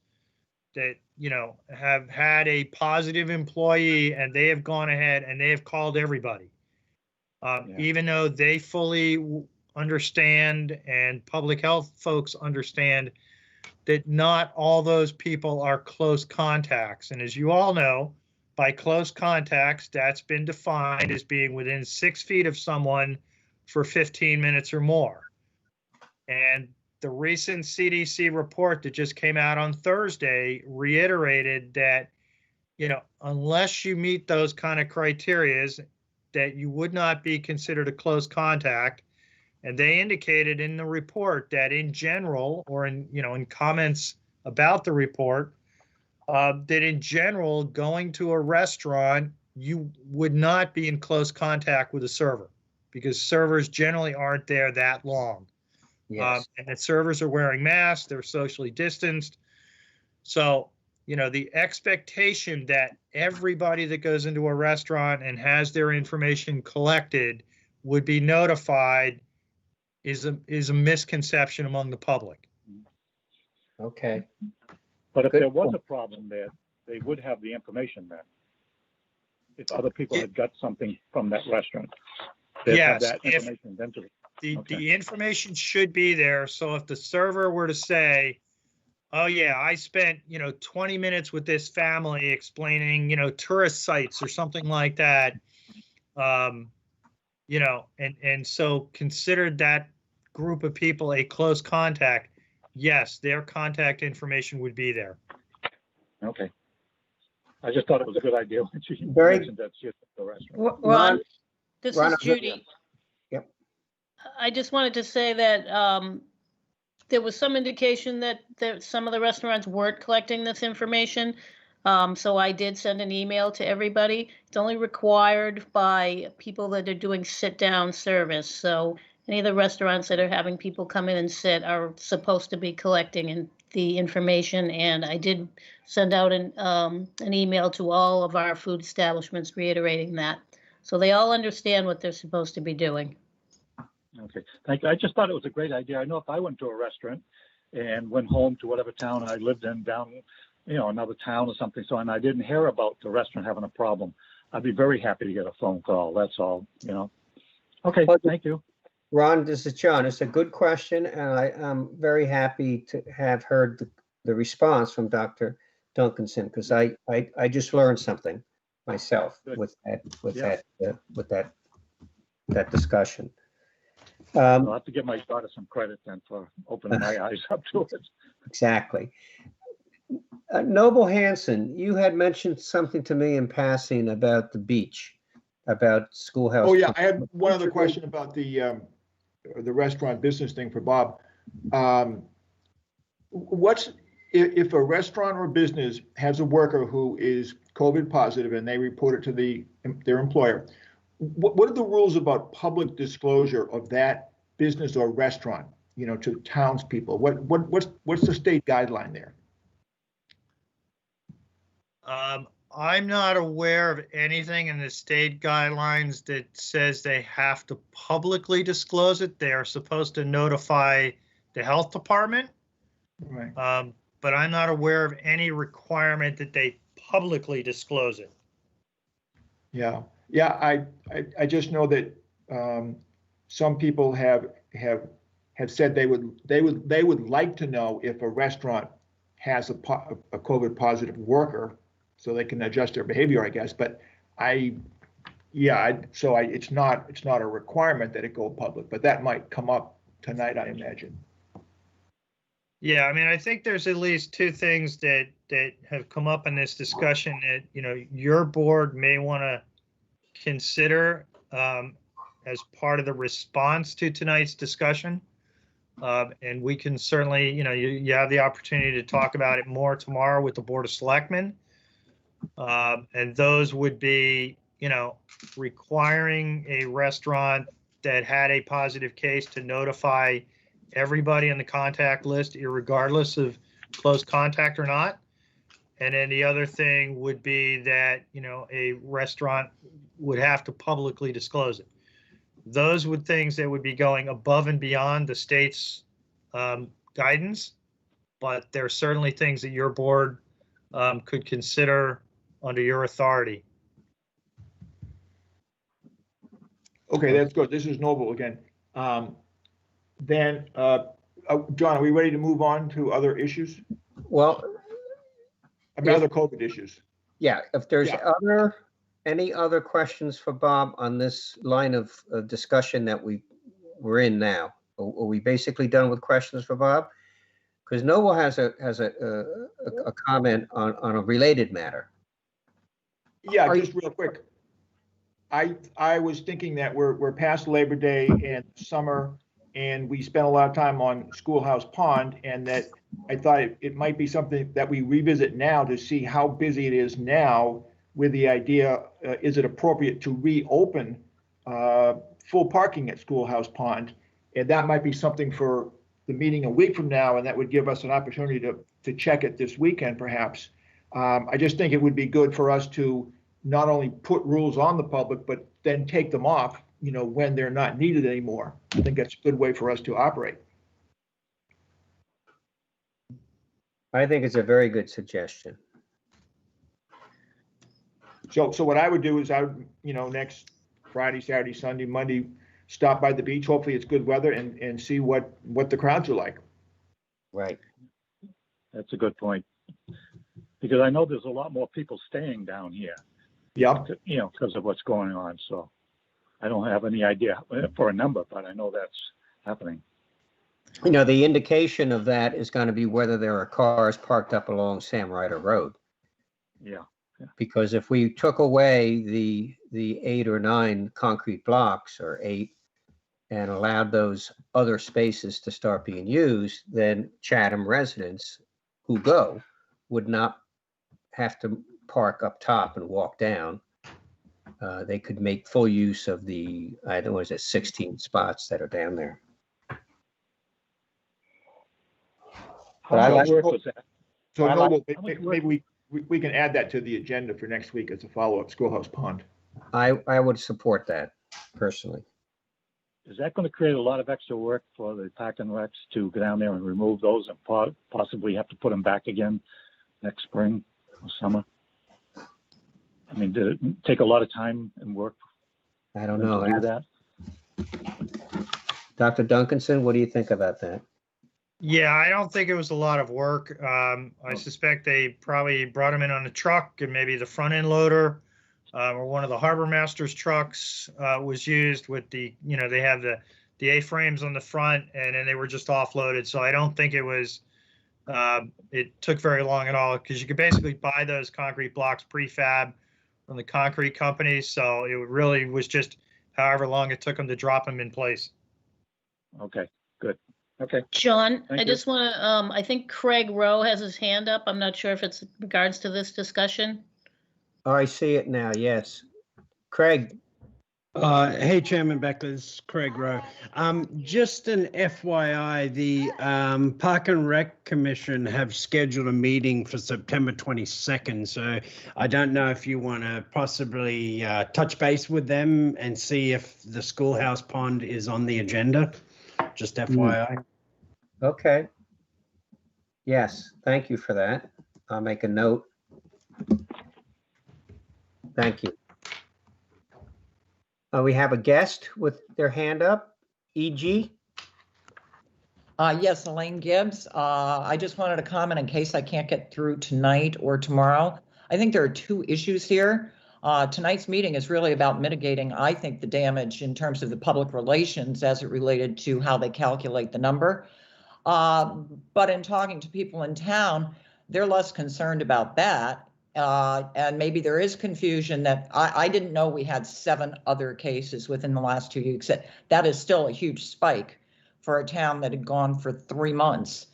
that, you know, have had a positive employee and they have gone ahead and they have called everybody. Even though they fully understand and public health folks understand that not all those people are close contacts. And as you all know, by close contacts, that's been defined as being within 6 feet of someone for 15 minutes or more. And the recent CDC report that just came out on Thursday reiterated that, you know, unless you meet those kind of criterias, that you would not be considered a close contact. And they indicated in the report that in general, or in, you know, in comments about the report, that in general, going to a restaurant, you would not be in close contact with a server because servers generally aren't there that long. Yes. And the servers are wearing masks, they're socially distanced. So, you know, the expectation that everybody that goes into a restaurant and has their information collected would be notified is a misconception among the public. Okay. But if Good there was point. a problem there, they would have the information then. If other people had got something from that restaurant, they'd have Yes, that information then to. the information should be there. So if the server were to say, oh yeah, I spent, you know, 20 minutes with this family explaining, you know, tourist sites or something like that, you know, and so considered that group of people a close contact, yes, their contact information would be there. Okay. I just thought it was a good idea when she Very- mentioned that she had the restaurant. Ron, this Ron, is Judy. Yep. I just wanted to say that there was some indication that some of the restaurants weren't collecting this information. So I did send an email to everybody. It's only required by people that are doing sit-down service. So any of the restaurants that are having people come in and sit are supposed to be collecting the information. And I did send out an email to all of our food establishments reiterating that. So they all understand what they're supposed to be doing. Okay, thank you. I just thought it was a great idea. I know if I went to a restaurant and went home to whatever town I lived in down, you know, another town or something, so, and I didn't hear about the restaurant having a problem, I'd be very happy to get a phone call. That's all, you know. Okay, thank you. Ron, this is John. It's a good question, and I'm very happy to have heard the response from Dr. Duncanson, because I just learned something myself Good. with Yeah. that discussion. I'll have to give my daughter some credit then for opening my eyes up to it. Exactly. Noble Hanson, you had mentioned something to me in passing about the beach, about schoolhouse. Oh, yeah, I had one other question about the restaurant business thing for Bob. If a restaurant or business has a worker who is COVID positive and they report it to their employer, what are the rules about public disclosure of that business or restaurant, to townspeople? What's the state guideline there? I'm not aware of anything in the state guidelines that says they have to publicly disclose it. They are supposed to notify the health department. Right. But I'm not aware of any requirement that they publicly disclose it. Yeah. I just know that some people have said they would like to know if a restaurant has a COVID positive worker, so they can adjust their behavior, I guess. But it's not a requirement that it go public, but that might come up tonight, I imagine. Yeah, I mean, I think there's at least two things that have come up in this discussion that, your board may want to consider as part of the response to tonight's discussion. And we can certainly, you have the opportunity to talk about it more tomorrow with the Board of Selectmen. And those would be, requiring a restaurant that had a positive case to notify everybody on the contact list, irregardless of close contact or not. And then the other thing would be that, a restaurant would have to publicly disclose it. Those would things that would be going above and beyond the state's guidance, but there are certainly things that your board could consider under your authority. Okay, that's good. This is Noble again. Then, John, are we ready to move on to other issues? Well, Other COVID issues? yeah, if there's any other questions for Bob on this line of discussion that we're in now? Are we basically done with questions for Bob? Because Noble has a comment on a related matter. Yeah, just real quick. I was thinking that we're past Labor Day and summer, and we spent a lot of time on Schoolhouse Pond, and that I thought it might be something that we revisit now to see how busy it is now, with the idea, is it appropriate to reopen full parking at Schoolhouse Pond? And that might be something for the meeting a week from now, and that would give us an opportunity to check it this weekend, perhaps. I just think it would be good for us to not only put rules on the public, but then take them off, when they're not needed anymore. I think that's a good way for us to operate. I think it's a very good suggestion. So what I would do is I would, next Friday, Saturday, Sunday, Monday, stop by the beach. Hopefully it's good weather and see what the crowds are like. Right. That's a good point. Because I know there's a lot more people staying down here. Yeah. Because of what's going on. So I don't have any idea for a number, but I know that's happening. The indication of that is going to be whether there are cars parked up along Sam Ryder Road. Yeah. Because if we took away the 8 or 9 concrete blocks, or 8, and allowed those other spaces to start being used, then Chatham residents who go would not have to park up top and walk down. They could make full use of the, I don't know, is it 16 spots that are down there. How much work was that? So Noble, maybe we can add that to the agenda for next week as a follow-up, Schoolhouse Pond. I would support that personally. Is that going to create a lot of extra work for the Park and Recs to go down there and remove those and possibly have to put them back again next spring or summer? I mean, did it take a lot of time and work? I don't know. To do that? Dr. Duncanson, what do you think about that? Yeah, I don't think it was a lot of work. I suspect they probably brought them in on a truck, and maybe the front end loader or one of the harbor master's trucks was used with the, they have the A-frames on the front, and then they were just offloaded. So I don't think it was, it took very long at all, because you could basically buy those concrete blocks prefab from the concrete companies. So it really was just however long it took them to drop them in place. Okay, good. Okay. John, Thank I you. just want to, I think Craig Rowe has his hand up. I'm not sure if it's in regards to this discussion. Oh, I see it now. Yes. Craig, Hey, Chairman Beckley, this is Craig Rowe. Just an FYI, the Park and Rec Commission have scheduled a meeting for September 22nd. So I don't know if you want to possibly touch base with them and see if the schoolhouse pond is on the agenda. Just FYI. Okay. Yes, thank you for that. I'll make a note. Thank you. We have a guest with their hand up. E.G. Yes, Elaine Gibbs. I just wanted to comment in case I can't get through tonight or tomorrow. I think there are two issues here. Tonight's meeting is really about mitigating, I think, the damage in terms of the public relations as it related to how they calculate the number. But in talking to people in town, they're less concerned about that. And maybe there is confusion that I didn't know we had 7 other cases within the last 2 weeks. That is still a huge spike for a town that had gone for 3 months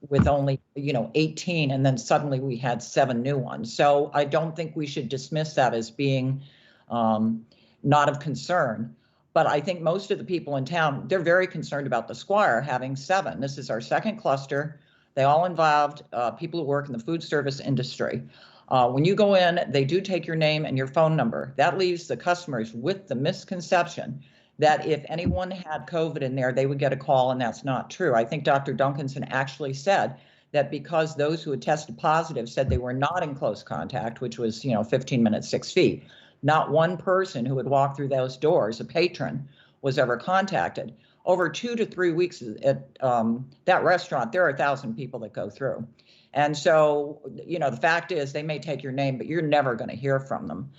with only, 18, and then suddenly we had 7 new ones. So I don't think we should dismiss that as being not of concern. But I think most of the people in town, they're very concerned about the Squire having 7. This is our second cluster. They all involved people who work in the food service industry. When you go in, they do take your name and your phone number. That leaves the customers with the misconception that if anyone had COVID in there, they would get a call, and that's not true. I think Dr. Duncanson actually said that because those who had tested positive said they were not in close contact, which was, 15 minutes, 6 feet, not one person who had walked through those doors, a patron, was ever contacted. Over 2 to 3 weeks at that restaurant, there are 1,000 people that go through. And so, the fact is they may take your name, but you're never going to hear from them.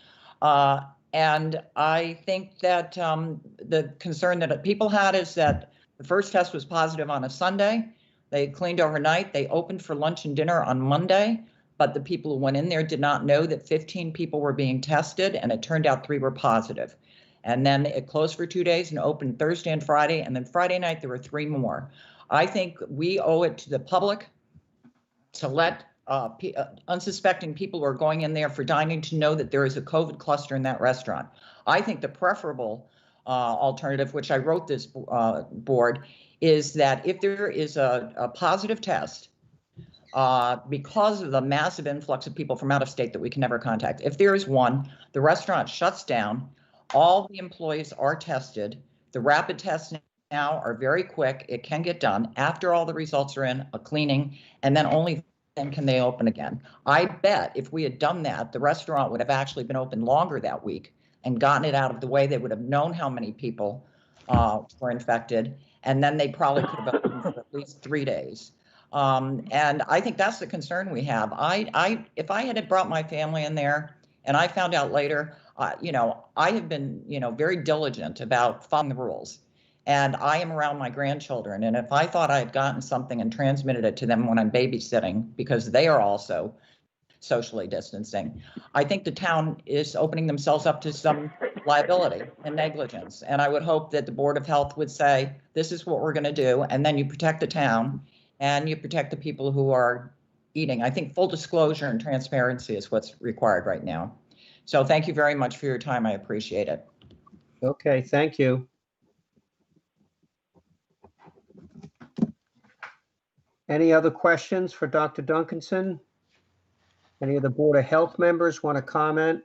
And I think that the concern that people had is that the first test was positive on a Sunday. They cleaned overnight. They opened for lunch and dinner on Monday, but the people who went in there did not know that 15 people were being tested, and it turned out 3 were positive. And then it closed for 2 days and opened Thursday and Friday, and then Friday night there were 3 more. I think we owe it to the public to let unsuspecting people who are going in there for dining to know that there is a COVID cluster in that restaurant. I think the preferable alternative, which I wrote this board, is that if there is a positive test, because of the massive influx of people from out of state that we can never contact, if there is one, the restaurant shuts down, all the employees are tested, the rapid tests now are very quick. It can get done after all the results are in, a cleaning, and then only then can they open again. I bet if we had done that, the restaurant would have actually been open longer that week and gotten it out of the way. They would have known how many people were infected, and then they probably could have opened for at least 3 days. And I think that's the concern we have. If I had brought my family in there and I found out later, I have been, very diligent about following the rules. And I am around my grandchildren. And if I thought I had gotten something and transmitted it to them when I'm babysitting, because they are also socially distancing, I think the town is opening themselves up to some liability and negligence. And I would hope that the Board of Health would say, this is what we're going to do. And then you protect the town and you protect the people who are eating. I think full disclosure and transparency is what's required right now. So thank you very much for your time. I appreciate it. Okay, thank you. Any other questions for Dr. Duncanson? Any of the Board of Health members want to comment?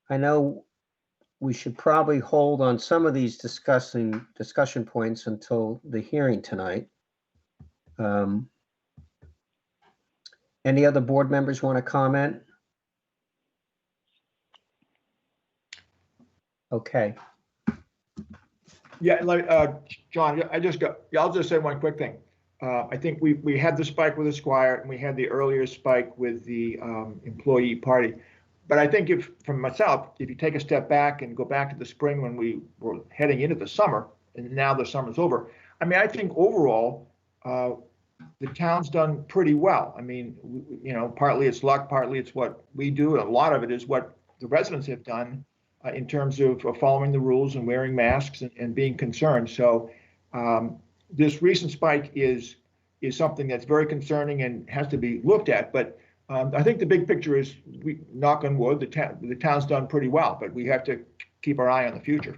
I know we should probably hold on some of these discussion points until the hearing tonight. Any other board members want to comment? Okay. Yeah, John, I'll just say one quick thing. I think we had the spike with the Squire and we had the earlier spike with the employee party. But I think from myself, if you take a step back and go back to the spring when we were heading into the summer, and now the summer's over, I think overall, the town's done pretty well. Partly it's luck, partly it's what we do. A lot of it is what the residents have done in terms of following the rules and wearing masks and being concerned. So this recent spike is something that's very concerning and has to be looked at. But I think the big picture is, we knock on wood, the town's done pretty well, but we have to keep our eye on the future.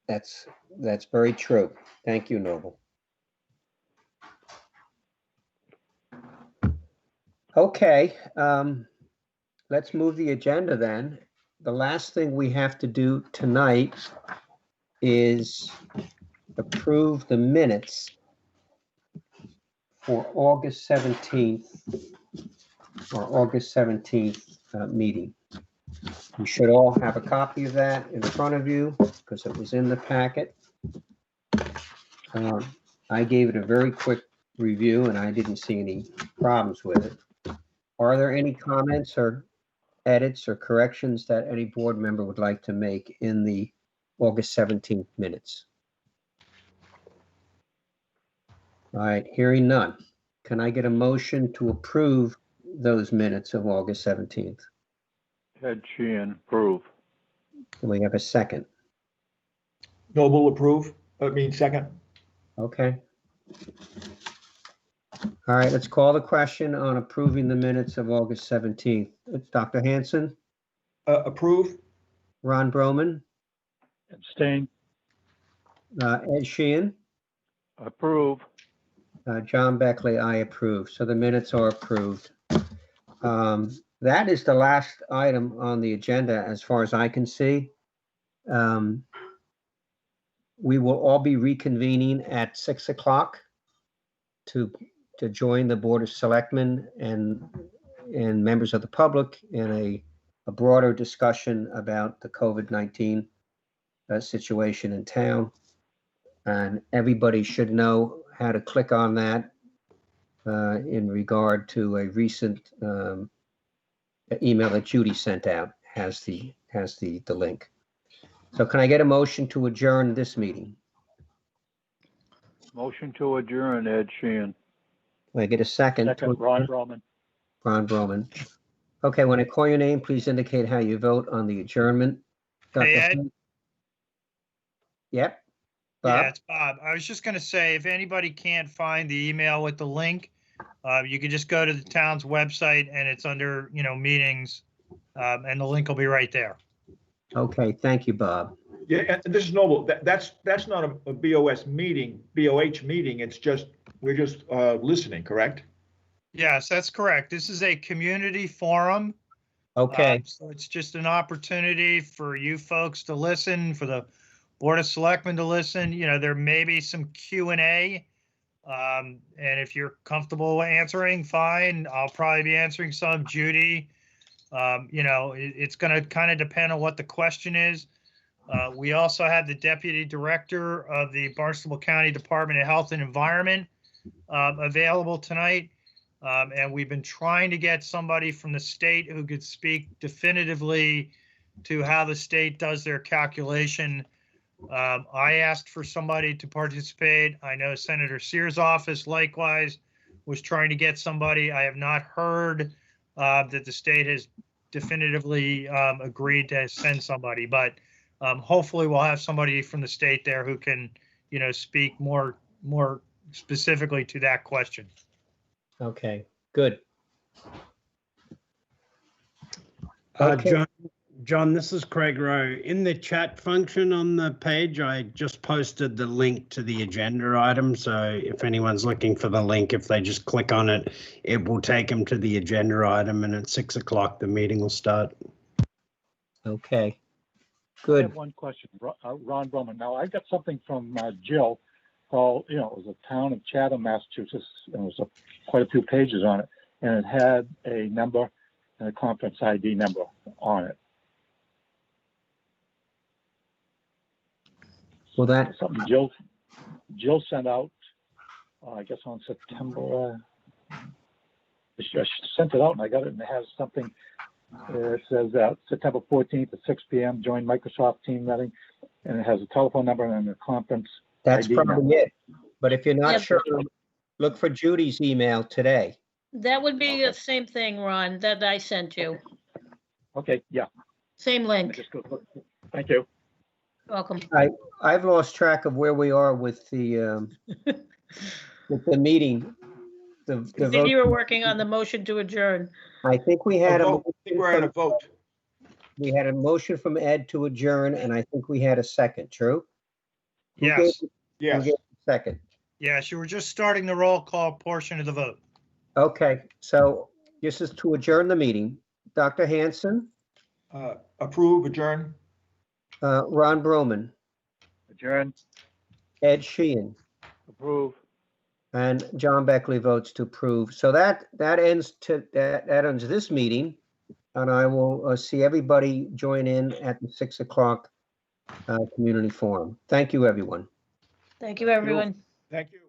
That's very true. Thank you, Noble. Okay, let's move the agenda then. The last thing we have to do tonight is approve the minutes for August 17th meeting. You should all have a copy of that in front of you because it was in the packet. I gave it a very quick review and I didn't see any problems with it. Are there any comments or edits or corrections that any board member would like to make in the August 17th minutes? All right, hearing none. Can I get a motion to approve those minutes of August 17th? Ed Sheehan, approve. Can we have a second? Noble approve, second. Okay. All right, let's call the question on approving the minutes of August 17th. Dr. Hanson? Approve. Ron Broman? Abstain. Ed Sheehan? Approve. John Beckley, I approve. So the minutes are approved. That is the last item on the agenda as far as I can see. We will all be reconvening at 6 o'clock to join the Board of Selectmen and members of the public in a broader discussion about the COVID-19 situation in town. And everybody should know how to click on that in regard to a recent email that Judy sent out has the link. So can I get a motion to adjourn this meeting? Motion to adjourn, Ed Sheehan. Can I get a second? Second, Ron Broman. Ron Broman. Okay, when I call your name, please indicate how you vote on the adjournment. Hey, Ed. Yep. Bob? Yeah, it's Bob. I was just going to say, if anybody can't find the email with the link, you can just go to the town's website and it's under, meetings, and the link will be right there. Okay, thank you, Bob. Yeah, and this is Noble. That's not a BOH meeting. It's just, we're just listening, correct? Yes, that's correct. This is a community forum. Okay. So it's just an opportunity for you folks to listen, for the Board of Selectmen to listen. There may be some Q&A. And if you're comfortable answering, fine. I'll probably be answering some. Judy, it's going to kind of depend on what the question is. We also have the Deputy Director of the Barnstable County Department of Health and Environment available tonight. And we've been trying to get somebody from the state who could speak definitively to how the state does their calculation. I asked for somebody to participate. I know Senator Sears' office likewise was trying to get somebody. I have not heard that the state has definitively agreed to send somebody, but hopefully we'll have somebody from the state there who can, speak more specifically to that question. Okay, good. Okay. John, this is Craig Rowe. In the chat function on the page, I just posted the link to the agenda item. So if anyone's looking for the link, if they just click on it, it will take them to the agenda item, and at 6 o'clock, the meeting will start. Okay, I good. have one question, Ron Broman. Now, I got something from Jill called, it was a town of Chatham, Massachusetts, and it was quite a few pages on it, and it had a number and a conference ID number on it. Well, that Something Jill sent out, I guess on September. She sent it out and I got it, and it has something. It says September 14th at 6 p.m. Join Microsoft team meeting, and it has a telephone number and a conference. that's ID probably number. it. But if you're not Yep. sure, look for Judy's email today. That would be the same thing, Ron, that I sent you. Okay, yeah. Same I link. just go look. Thank you. Welcome. I've lost track of where we are with the meeting. The I think you were working on the motion to adjourn. I think we had A a, vote. I think we're at a vote. we had a motion from Ed to adjourn, and I think we had a second, true? Who gave- Yes, who Yes. gave the second? yes, you were just starting the roll call portion of the vote. Okay, so this is to adjourn the meeting. Dr. Hanson, Approve, adjourn. Ron Broman, Adjourn. Ed Sheehan, Approve. and John Beckley votes to approve. So that ends this meeting, and I will see everybody join in at the 6 o'clock community forum. Thank you, everyone. Thank you, everyone. Thank you.